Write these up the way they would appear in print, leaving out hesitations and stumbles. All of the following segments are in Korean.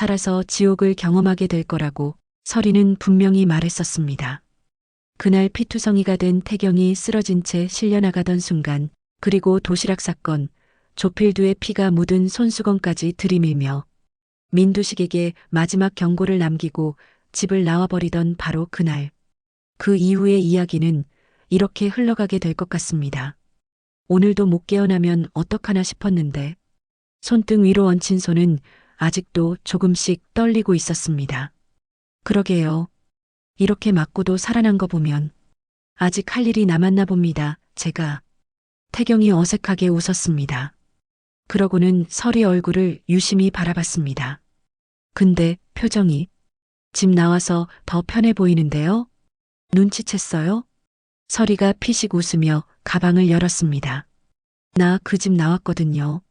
살아서 지옥을 경험하게 될 거라고 서리는 분명히 말했었습니다. 그날 피투성이가 된 태경이 쓰러진 채 실려나가던 순간, 그리고 도시락 사건, 조필두의 피가 묻은 손수건까지 들이밀며 민두식에게 마지막 경고를 남기고 집을 나와버리던 바로 그날. 그 이후의 이야기는 이렇게 흘러가게 될 것 같습니다. 오늘도 못 깨어나면 어떡하나 싶었는데 손등 위로 얹힌 손은 아직도 조금씩 떨리고 있었습니다. 그러게요. 이렇게 맞고도 살아난 거 보면 아직 할 일이 남았나 봅니다. 제가. 태경이 어색하게 웃었습니다. 그러고는 설이 얼굴을 유심히 바라봤습니다. 근데 표정이 집 나와서 더 편해 보이는데요? 눈치챘어요? 설이가 피식 웃으며 가방을 열었습니다. 나 그 집 나왔거든요.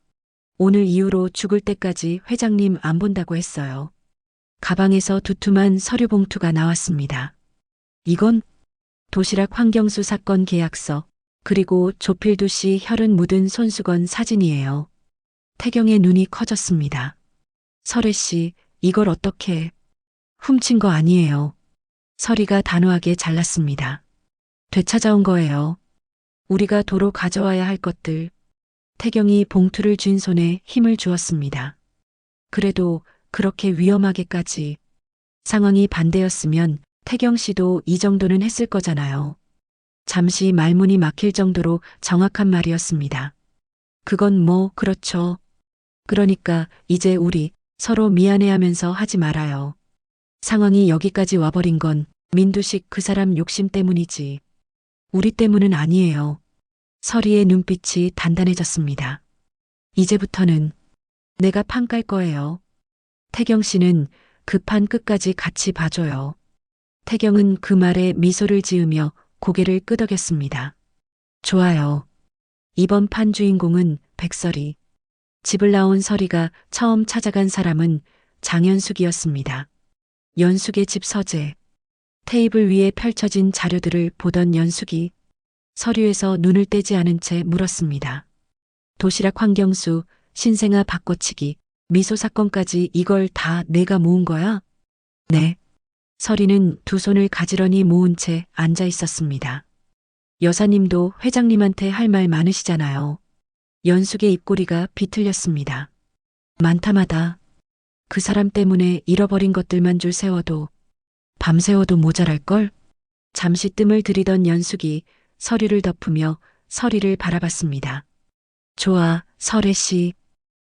오늘 이후로 죽을 때까지 회장님 안 본다고 했어요. 가방에서 두툼한 서류 봉투가 나왔습니다. 이건 도시락 황경수 사건 계약서, 그리고 조필두 씨 혈흔 묻은 손수건 사진이에요. 태경의 눈이 커졌습니다. 설혜 씨, 이걸 어떻게 훔친 거 아니에요. 설이가 단호하게 잘랐습니다. 되찾아온 거예요. 우리가 도로 가져와야 할 것들. 태경이 봉투를 쥔 손에 힘을 주었습니다. 그래도 그렇게 위험하게까지. 상황이 반대였으면 태경 씨도 이 정도는 했을 거잖아요. 잠시 말문이 막힐 정도로 정확한 말이었습니다. 그건 뭐 그렇죠. 그러니까 이제 우리 서로 미안해하면서 하지 말아요. 상황이 여기까지 와버린 건 민두식 그 사람 욕심 때문이지. 우리 때문은 아니에요. 설이의 눈빛이 단단해졌습니다. 이제부터는 내가 판 깔 거예요. 태경 씨는 그 판 끝까지 같이 봐줘요. 태경은 그 말에 미소를 지으며 고개를 끄덕였습니다. 좋아요. 이번 판 주인공은 백설이. 집을 나온 설이가 처음 찾아간 사람은 장연숙이었습니다. 연숙의 집 서재. 테이블 위에 펼쳐진 자료들을 보던 연숙이 서류에서 눈을 떼지 않은 채 물었습니다. 도시락 황경수, 신생아 바꿔치기, 미소 사건까지 이걸 다 내가 모은 거야? 네. 설이는 두 손을 가지런히 모은 채 앉아 있었습니다. 여사님도 회장님한테 할 말 많으시잖아요. 연숙의 입꼬리가 비틀렸습니다. 많다마다. 그 사람 때문에 잃어버린 것들만 줄 세워도 밤새워도 모자랄걸? 잠시 뜸을 들이던 연숙이 서류를 덮으며 설이를 바라봤습니다. 좋아, 설혜 씨.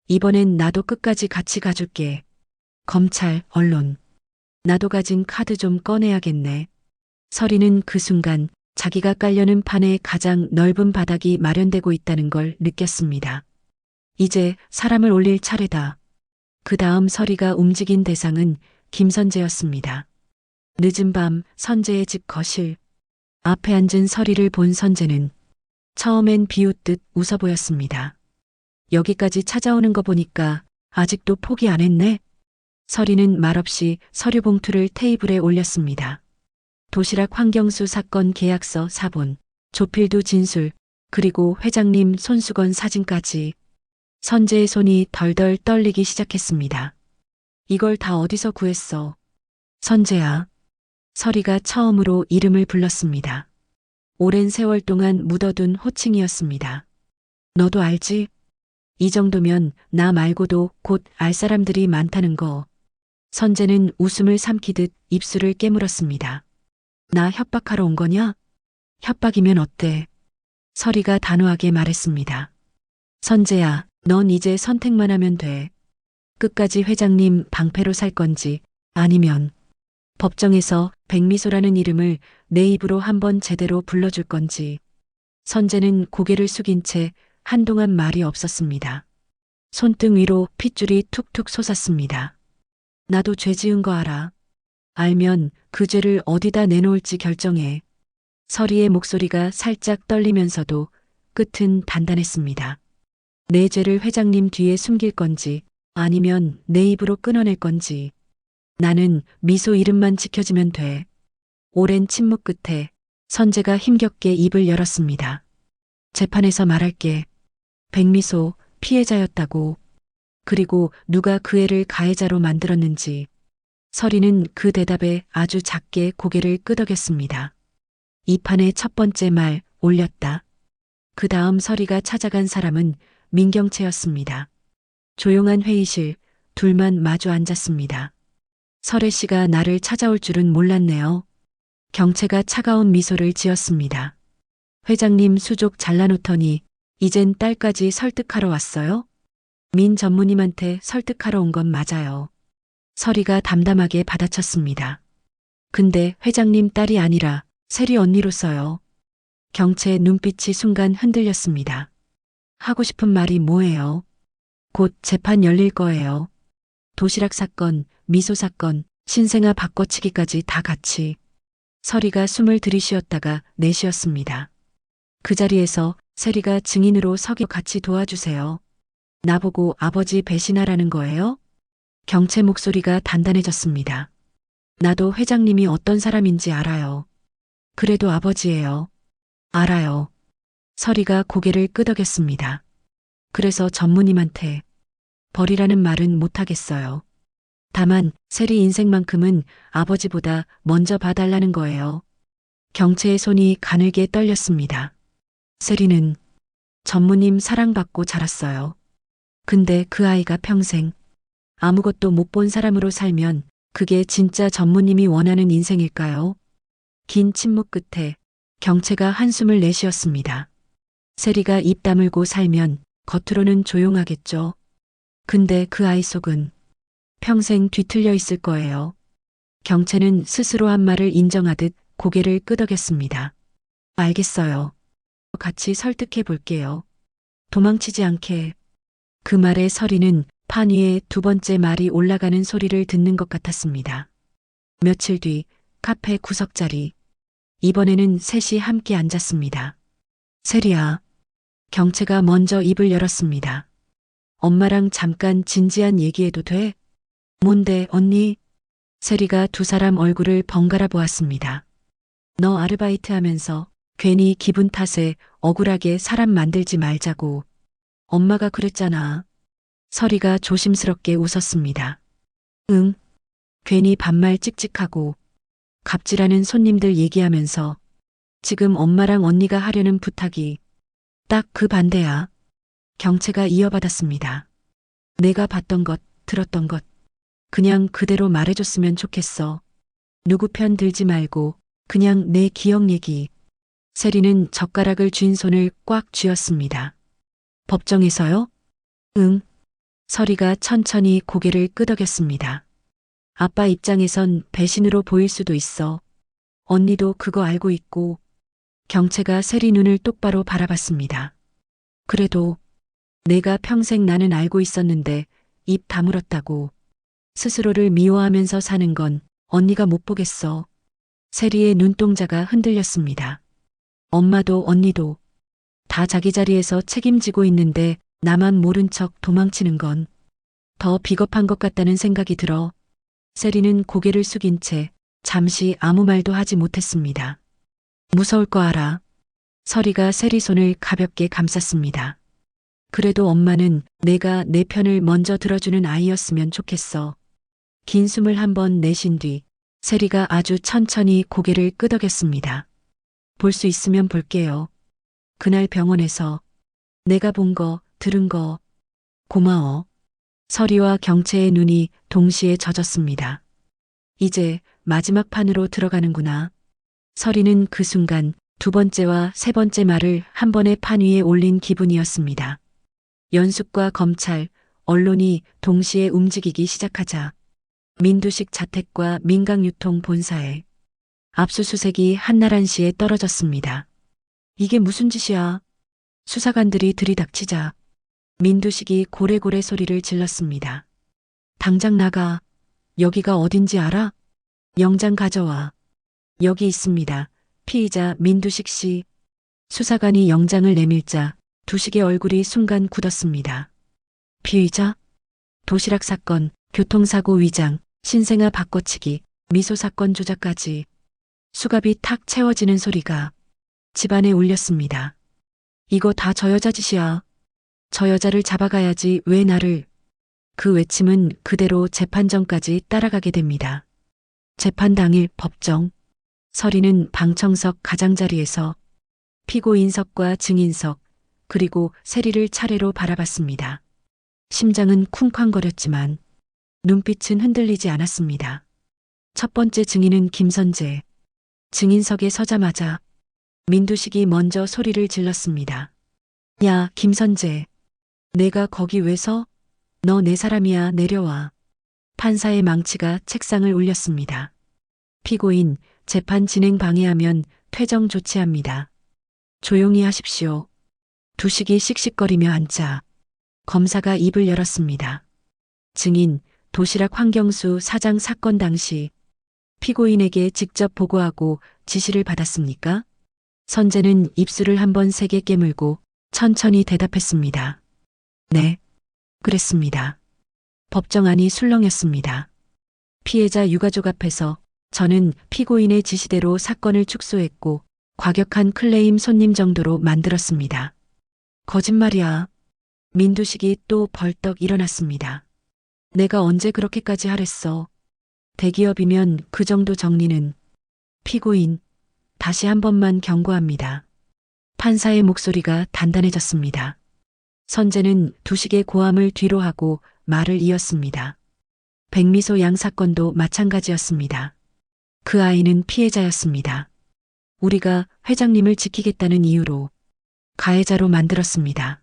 이번엔 나도 끝까지 같이 가줄게. 검찰, 언론. 나도 가진 카드 좀 꺼내야겠네. 설이는 그 순간 자기가 깔려는 판에 가장 넓은 바닥이 마련되고 있다는 걸 느꼈습니다. 이제 사람을 올릴 차례다. 그 다음 설이가 움직인 대상은 김선재였습니다. 늦은 밤 선재의 집 거실. 앞에 앉은 설이를 본 선재는 처음엔 비웃듯 웃어 보였습니다. 여기까지 찾아오는 거 보니까 아직도 포기 안 했네. 설이는 말없이 서류 봉투를 테이블에 올렸습니다. 도시락 황경수 사건 계약서 사본, 조필두 진술, 그리고 회장님 손수건 사진까지. 선재의 손이 덜덜 떨리기 시작했습니다. 이걸 다 어디서 구했어? 선재야. 설이가 처음으로 이름을 불렀습니다. 오랜 세월 동안 묻어둔 호칭이었습니다. 너도 알지? 이 정도면 나 말고도 곧 알 사람들이 많다는 거. 선재는 웃음을 삼키듯 입술을 깨물었습니다. 나 협박하러 온 거냐? 협박이면 어때? 설이가 단호하게 말했습니다. 선재야, 넌 이제 선택만 하면 돼. 끝까지 회장님 방패로 살 건지 아니면 법정에서 백미소라는 이름을 내 입으로 한번 제대로 불러줄 건지. 선재는 고개를 숙인 채 한동안 말이 없었습니다. 손등 위로 핏줄이 툭툭 솟았습니다. 나도 죄 지은 거 알아. 알면 그 죄를 어디다 내놓을지 결정해. 설이의 목소리가 살짝 떨리면서도 끝은 단단했습니다. 내 죄를 회장님 뒤에 숨길 건지 아니면 내 입으로 끊어낼 건지. 나는 미소 이름만 지켜지면 돼. 오랜 침묵 끝에 선재가 힘겹게 입을 열었습니다. 재판에서 말할게. 백미소 피해자였다고. 그리고 누가 그 애를 가해자로 만들었는지. 서리는 그 대답에 아주 작게 고개를 끄덕였습니다. 이 판의 첫 번째 말 올렸다. 그 다음 서리가 찾아간 사람은 민경채였습니다. 조용한 회의실, 둘만 마주 앉았습니다. 설혜 씨가 나를 찾아올 줄은 몰랐네요. 경채가 차가운 미소를 지었습니다. 회장님 수족 잘라놓더니 이젠 딸까지 설득하러 왔어요? 민 전무님한테 설득하러 온 건 맞아요. 설이가 담담하게 받아쳤습니다. 근데 회장님 딸이 아니라 세리 언니로서요. 경채의 눈빛이 순간 흔들렸습니다. 하고 싶은 말이 뭐예요? 곧 재판 열릴 거예요. 도시락 사건, 미소 사건, 신생아 바꿔치기까지 다 같이. 설이가 숨을 들이쉬었다가 내쉬었습니다. 그 자리에서 세리가 증인으로 서기 같이 도와주세요. 나보고 아버지 배신하라는 거예요? 경채 목소리가 단단해졌습니다. 나도 회장님이 어떤 사람인지 알아요. 그래도 아버지예요. 알아요. 설이가 고개를 끄덕였습니다. 그래서 전무님한테 버리라는 말은 못하겠어요. 다만 세리 인생만큼은 아버지보다 먼저 봐달라는 거예요. 경채의 손이 가늘게 떨렸습니다. 세리는 전무님 사랑받고 자랐어요. 근데 그 아이가 평생 아무것도 못 본 사람으로 살면 그게 진짜 전무님이 원하는 인생일까요? 긴 침묵 끝에 경채가 한숨을 내쉬었습니다. 세리가 입 다물고 살면 겉으로는 조용하겠죠. 근데 그 아이 속은 평생 뒤틀려 있을 거예요. 경채는 스스로 한 말을 인정하듯 고개를 끄덕였습니다. 알겠어요. 같이 설득해 볼게요. 도망치지 않게. 그 말에 설이는 판 위에 두 번째 말이 올라가는 소리를 듣는 것 같았습니다. 며칠 뒤 카페 구석자리. 이번에는 셋이 함께 앉았습니다. 세리야. 경채가 먼저 입을 열었습니다. 엄마랑 잠깐 진지한 얘기해도 돼? 뭔데 언니? 세리가 두 사람 얼굴을 번갈아 보았습니다. 너 아르바이트 하면서 괜히 기분 탓에 억울하게 사람 만들지 말자고. 엄마가 그랬잖아. 설이가 조심스럽게 웃었습니다. 응. 괜히 반말 찍찍하고 갑질하는 손님들 얘기하면서 지금 엄마랑 언니가 하려는 부탁이 딱 그 반대야. 경채가 이어받았습니다. 내가 봤던 것, 들었던 것 그냥 그대로 말해줬으면 좋겠어. 누구 편 들지 말고 그냥 내 기억 얘기. 세리는 젓가락을 쥔 손을 꽉 쥐었습니다. 법정에서요? 응. 설이가 천천히 고개를 끄덕였습니다. 아빠 입장에선 배신으로 보일 수도 있어. 언니도 그거 알고 있고. 경채가 세리 눈을 똑바로 바라봤습니다. 그래도 내가 평생 나는 알고 있었는데 입 다물었다고. 스스로를 미워하면서 사는 건 언니가 못 보겠어. 세리의 눈동자가 흔들렸습니다. 엄마도 언니도 다 자기 자리에서 책임지고 있는데 나만 모른 척 도망치는 건 더 비겁한 것 같다는 생각이 들어. 세리는 고개를 숙인 채 잠시 아무 말도 하지 못했습니다. 무서울 거 알아. 설이가 세리 손을 가볍게 감쌌습니다. 그래도 엄마는 내가 내 편을 먼저 들어주는 아이였으면 좋겠어. 긴 숨을 한번 내쉰 뒤 세리가 아주 천천히 고개를 끄덕였습니다. 볼 수 있으면 볼게요. 그날 병원에서 내가 본 거, 들은 거 고마워. 설이와 경채의 눈이 동시에 젖었습니다. 이제 마지막 판으로 들어가는구나. 설이는 그 순간 두 번째와 세 번째 말을 한 번에 판 위에 올린 기분이었습니다. 연숙과 검찰, 언론이 동시에 움직이기 시작하자 민두식 자택과 민강유통 본사에 압수수색이 한날 한시에 떨어졌습니다. 이게 무슨 짓이야? 수사관들이 들이닥치자 민두식이 고래고래 소리를 질렀습니다. 당장 나가. 여기가 어딘지 알아? 영장 가져와. 여기 있습니다. 피의자 민두식 씨. 수사관이 영장을 내밀자 두식의 얼굴이 순간 굳었습니다. 피의자? 도시락 사건, 교통사고 위장, 신생아 바꿔치기, 미소 사건 조작까지 수갑이 탁 채워지는 소리가 집안에 울렸습니다. 이거 다 저 여자 짓이야. 저 여자를 잡아가야지 왜 나를. 그 외침은 그대로 재판정까지 따라가게 됩니다. 재판 당일 법정. 서리는 방청석 가장자리에서 피고인석과 증인석, 그리고 세리를 차례로 바라봤습니다. 심장은 쿵쾅거렸지만 눈빛은 흔들리지 않았습니다. 첫 번째 증인은 김선재. 증인석에 서자마자 민두식이 먼저 소리를 질렀습니다. 야, 김선재. 내가 거기 왜 서? 너 내 사람이야, 내려와. 판사의 망치가 책상을 울렸습니다. 피고인, 재판 진행 방해하면 퇴정 조치합니다. 조용히 하십시오. 두식이 씩씩거리며 앉자 검사가 입을 열었습니다. 증인, 도시락 황경수 사장 사건 당시 피고인에게 직접 보고하고 지시를 받았습니까? 선재는 입술을 한번 세게 깨물고 천천히 대답했습니다. 네, 그랬습니다. 법정 안이 술렁였습니다. 피해자 유가족 앞에서 저는 피고인의 지시대로 사건을 축소했고 과격한 클레임 손님 정도로 만들었습니다. 거짓말이야. 민두식이 또 벌떡 일어났습니다. 내가 언제 그렇게까지 하랬어. 대기업이면 그 정도 정리는. 피고인, 다시 한 번만 경고합니다. 판사의 목소리가 단단해졌습니다. 선재는 두식의 고함을 뒤로하고 말을 이었습니다. 백미소 양 사건도 마찬가지였습니다. 그 아이는 피해자였습니다. 우리가 회장님을 지키겠다는 이유로 가해자로 만들었습니다.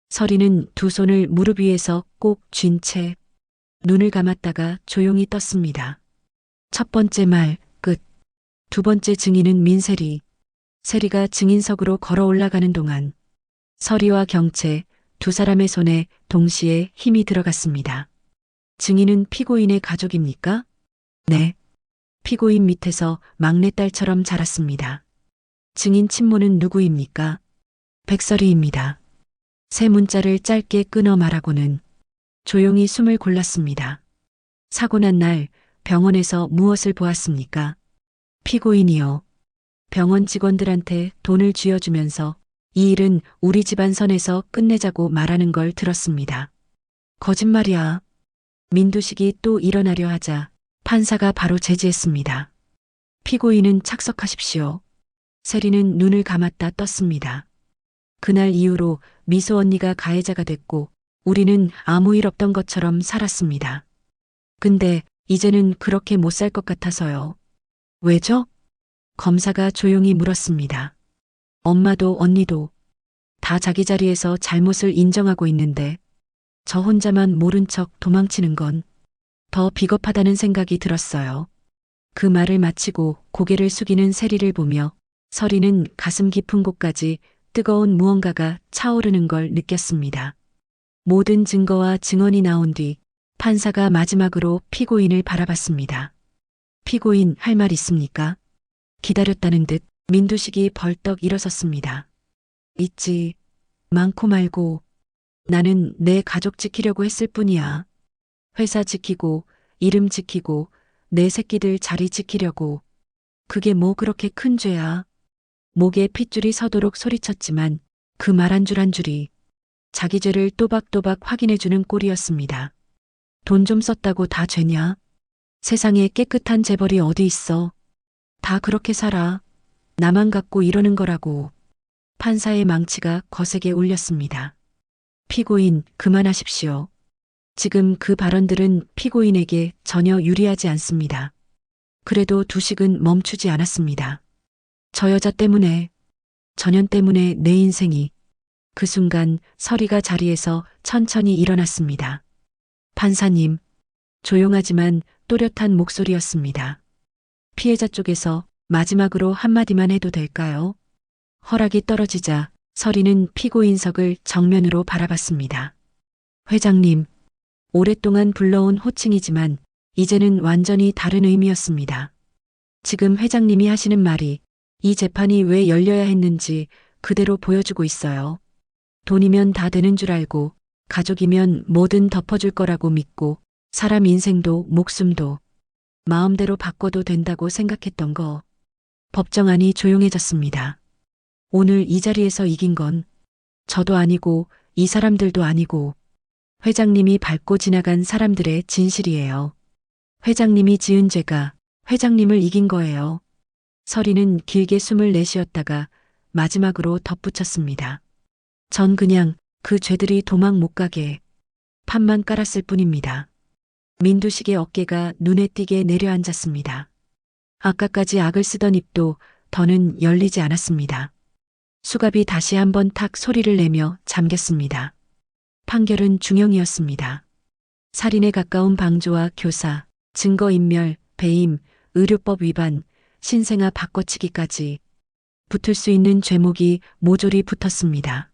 서리는 두 손을 무릎 위에서 꼭 쥔 채 눈을 감았다가 조용히 떴습니다. 첫 번째 말, 끝. 두 번째 증인은 민세리. 세리가 증인석으로 걸어 올라가는 동안 서리와 경채 두 사람의 손에 동시에 힘이 들어갔습니다. 증인은 피고인의 가족입니까? 네. 피고인 밑에서 막내딸처럼 자랐습니다. 증인 친모는 누구입니까? 백설이입니다. 세 문자를 짧게 끊어 말하고는 조용히 숨을 골랐습니다. 사고 난 날 병원에서 무엇을 보았습니까? 피고인이요. 병원 직원들한테 돈을 쥐어주면서 이 일은 우리 집안 선에서 끝내자고 말하는 걸 들었습니다. 거짓말이야. 민두식이 또 일어나려 하자 판사가 바로 제지했습니다. 피고인은 착석하십시오. 세리는 눈을 감았다 떴습니다. 그날 이후로 미소 언니가 가해자가 됐고 우리는 아무 일 없던 것처럼 살았습니다. 근데 이제는 그렇게 못 살 것 같아서요. 왜죠? 검사가 조용히 물었습니다. 엄마도 언니도 다 자기 자리에서 잘못을 인정하고 있는데 저 혼자만 모른 척 도망치는 건 더 비겁하다는 생각이 들었어요. 그 말을 마치고 고개를 숙이는 세리를 보며 서리는 가슴 깊은 곳까지 뜨거운 무언가가 차오르는 걸 느꼈습니다. 모든 증거와 증언이 나온 뒤 판사가 마지막으로 피고인을 바라봤습니다. 피고인 할 말 있습니까? 기다렸다는 듯 민두식이 벌떡 일어섰습니다. 있지. 많고 말고. 나는 내 가족 지키려고 했을 뿐이야. 회사 지키고 이름 지키고 내 새끼들 자리 지키려고. 그게 뭐 그렇게 큰 죄야. 목에 핏줄이 서도록 소리쳤지만 그 말 한 줄 한 줄이 자기 죄를 또박또박 확인해주는 꼴이었습니다. 돈 좀 썼다고 다 죄냐? 세상에 깨끗한 재벌이 어디 있어. 다 그렇게 살아. 나만 갖고 이러는 거라고. 판사의 망치가 거세게 울렸습니다. 피고인, 그만하십시오. 지금 그 발언들은 피고인에게 전혀 유리하지 않습니다. 그래도 두식은 멈추지 않았습니다. 저 여자 때문에, 전현 때문에 내 인생이. 그 순간 서리가 자리에서 천천히 일어났습니다. 판사님, 조용하지만 또렷한 목소리였습니다. 피해자 쪽에서 마지막으로 한마디만 해도 될까요? 허락이 떨어지자 서리는 피고인석을 정면으로 바라봤습니다. 회장님, 오랫동안 불러온 호칭이지만 이제는 완전히 다른 의미였습니다. 지금 회장님이 하시는 말이 이 재판이 왜 열려야 했는지 그대로 보여주고 있어요. 돈이면 다 되는 줄 알고 가족이면 뭐든 덮어줄 거라고 믿고 사람 인생도 목숨도 마음대로 바꿔도 된다고 생각했던 거. 법정 안이 조용해졌습니다. 오늘 이 자리에서 이긴 건 저도 아니고 이 사람들도 아니고 회장님이 밟고 지나간 사람들의 진실이에요. 회장님이 지은 죄가 회장님을 이긴 거예요. 서리는 길게 숨을 내쉬었다가 마지막으로 덧붙였습니다. 전 그냥 그 죄들이 도망 못 가게 판만 깔았을 뿐입니다. 민두식의 어깨가 눈에 띄게 내려앉았습니다. 아까까지 악을 쓰던 입도 더는 열리지 않았습니다. 수갑이 다시 한번 탁 소리를 내며 잠겼습니다. 판결은 중형이었습니다. 살인에 가까운 방조와 교사, 증거인멸, 배임, 의료법 위반, 신생아 바꿔치기까지 붙을 수 있는 죄목이 모조리 붙었습니다.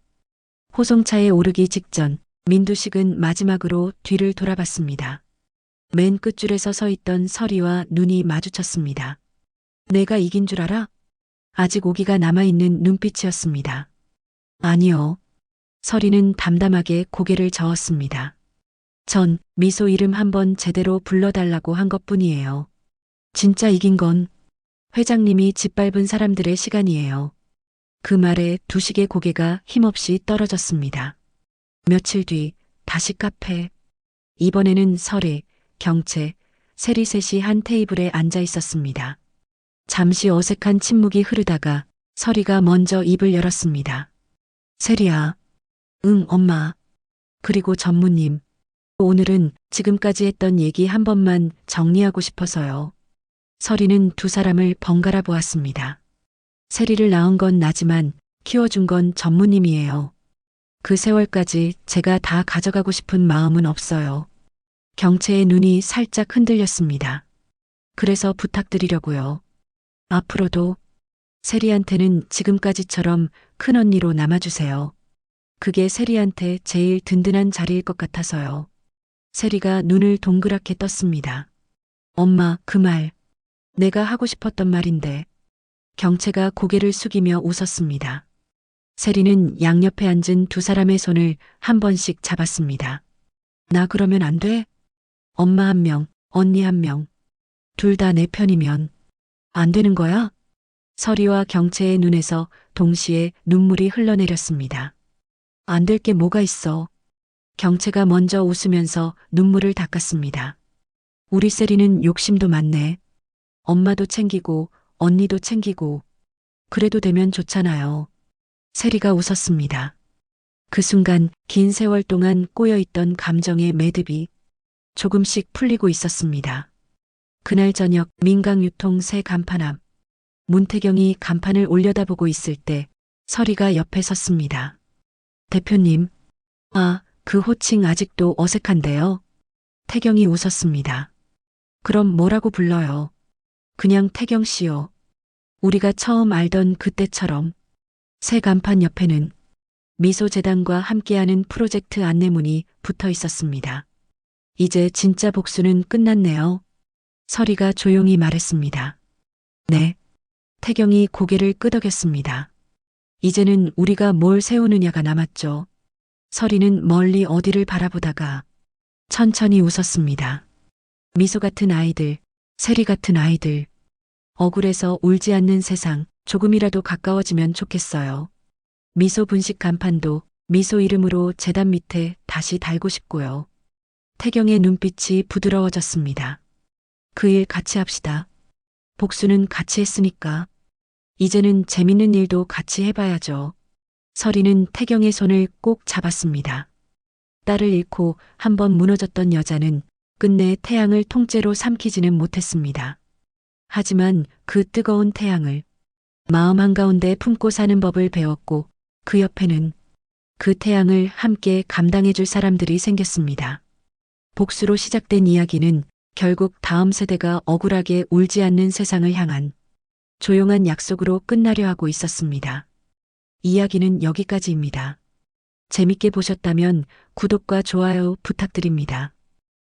호송차에 오르기 직전 민두식은 마지막으로 뒤를 돌아봤습니다. 맨 끝줄에서 서 있던 서리와 눈이 마주쳤습니다. 내가 이긴 줄 알아? 아직 오기가 남아있는 눈빛이었습니다. 아니요. 서리는 담담하게 고개를 저었습니다. 전 미소 이름 한번 제대로 불러달라고 한 것뿐이에요. 진짜 이긴 건 회장님이 짓밟은 사람들의 시간이에요. 그 말에 두식의 고개가 힘없이 떨어졌습니다. 며칠 뒤 다시 카페. 이번에는 설이, 경채, 세리 셋이 한 테이블에 앉아 있었습니다. 잠시 어색한 침묵이 흐르다가 설이가 먼저 입을 열었습니다. 세리야. 응, 엄마. 그리고 전무님. 오늘은 지금까지 했던 얘기 한 번만 정리하고 싶어서요. 설이는 두 사람을 번갈아 보았습니다. 세리를 낳은 건 나지만 키워준 건 전무님이에요. 그 세월까지 제가 다 가져가고 싶은 마음은 없어요. 경채의 눈이 살짝 흔들렸습니다. 그래서 부탁드리려고요. 앞으로도 세리한테는 지금까지처럼 큰언니로 남아주세요. 그게 세리한테 제일 든든한 자리일 것 같아서요. 세리가 눈을 동그랗게 떴습니다. 엄마, 그 말. 내가 하고 싶었던 말인데. 경채가 고개를 숙이며 웃었습니다. 세리는 양옆에 앉은 두 사람의 손을 한 번씩 잡았습니다. 나 그러면 안 돼? 엄마 한 명, 언니 한 명. 둘 다 내 편이면 안 되는 거야? 서리와 경채의 눈에서 동시에 눈물이 흘러내렸습니다. 안 될 게 뭐가 있어. 경채가 먼저 웃으면서 눈물을 닦았습니다. 우리 세리는 욕심도 많네. 엄마도 챙기고 언니도 챙기고 그래도 되면 좋잖아요. 세리가 웃었습니다. 그 순간 긴 세월 동안 꼬여있던 감정의 매듭이 조금씩 풀리고 있었습니다. 그날 저녁 민강유통 새 간판 앞 문태경이 간판을 올려다보고 있을 때 서리가 옆에 섰습니다. 대표님, 그 호칭 아직도 어색한데요. 태경이 웃었습니다. 그럼 뭐라고 불러요? 그냥 태경 씨요. 우리가 처음 알던 그때처럼. 새 간판 옆에는 미소재단과 함께하는 프로젝트 안내문이 붙어 있었습니다. 이제 진짜 복수는 끝났네요. 서리가 조용히 말했습니다. 네. 태경이 고개를 끄덕였습니다. 이제는 우리가 뭘 세우느냐가 남았죠. 서리는 멀리 어디를 바라보다가 천천히 웃었습니다. 미소 같은 아이들, 세리 같은 아이들. 억울해서 울지 않는 세상, 조금이라도 가까워지면 좋겠어요. 미소 분식 간판도 미소 이름으로 재단 밑에 다시 달고 싶고요. 태경의 눈빛이 부드러워졌습니다. 그 일 같이 합시다. 복수는 같이 했으니까. 이제는 재밌는 일도 같이 해봐야죠. 서리는 태경의 손을 꼭 잡았습니다. 딸을 잃고 한번 무너졌던 여자는 끝내 태양을 통째로 삼키지는 못했습니다. 하지만 그 뜨거운 태양을 마음 한가운데 품고 사는 법을 배웠고 그 옆에는 그 태양을 함께 감당해줄 사람들이 생겼습니다. 복수로 시작된 이야기는 결국 다음 세대가 억울하게 울지 않는 세상을 향한 조용한 약속으로 끝나려 하고 있었습니다. 이야기는 여기까지입니다. 재밌게 보셨다면 구독과 좋아요 부탁드립니다.